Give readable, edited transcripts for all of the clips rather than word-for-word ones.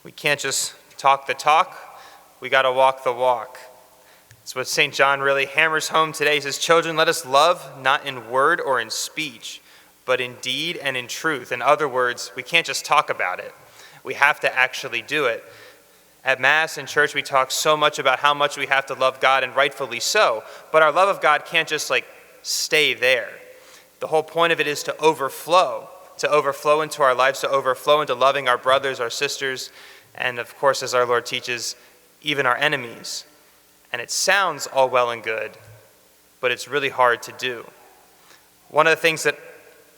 We can't just talk the talk, we got to walk the walk. That's what St. John really hammers home today. He says, children, let us love not in word or in speech, but in deed and in truth. In other words, we can't just talk about it. We have to actually do it. At Mass and church, we talk so much about how much we have to love God, and rightfully so. But our love of God can't just stay there. The whole point of it is to overflow into our lives, to overflow into loving our brothers, our sisters, and of course, as our Lord teaches, even our enemies. And it sounds all well and good, but it's really hard to do. One of the things that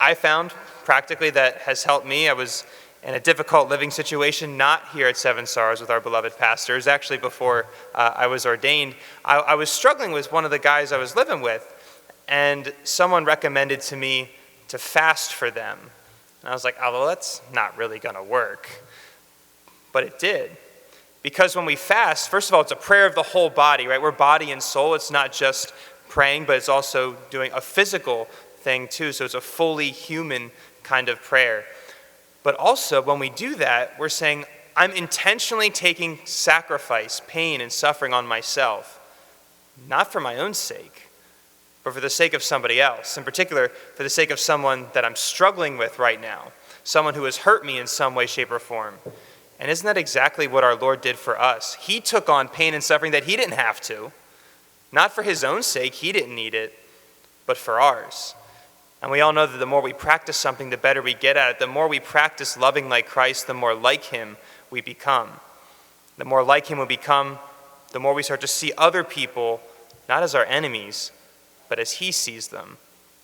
I found practically that has helped me, I was in a difficult living situation, not here at Seven Sorrows with our beloved pastors, actually before I was ordained. I was struggling with one of the guys I was living with, and someone recommended to me to fast for them. And I was like, oh, well, that's not really going to work. But it did. Because when we fast, first of all, it's a prayer of the whole body, right? We're body and soul. It's not just praying, but it's also doing a physical thing too. So it's a fully human kind of prayer. But also, when we do that, we're saying, I'm intentionally taking sacrifice, pain, and suffering on myself, not for my own sake, but for the sake of somebody else. In particular, for the sake of someone that I'm struggling with right now, someone who has hurt me in some way, shape, or form. And isn't that exactly what our Lord did for us? He took on pain and suffering that he didn't have to. Not for his own sake, he didn't need it, but for ours. And we all know that the more we practice something, the better we get at it. The more we practice loving like Christ, the more like him we become. The more like him we become, the more we start to see other people, not as our enemies, but as he sees them,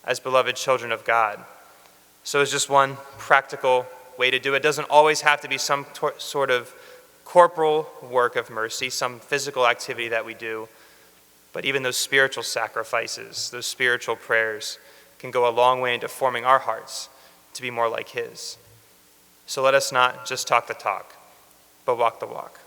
as beloved children of God. So it's just one practical way to do it. It doesn't always have to be some sort of corporal work of mercy, some physical activity that we do, but even those spiritual sacrifices, those spiritual prayers can go a long way into forming our hearts to be more like his. So let us not just talk the talk, but walk the walk.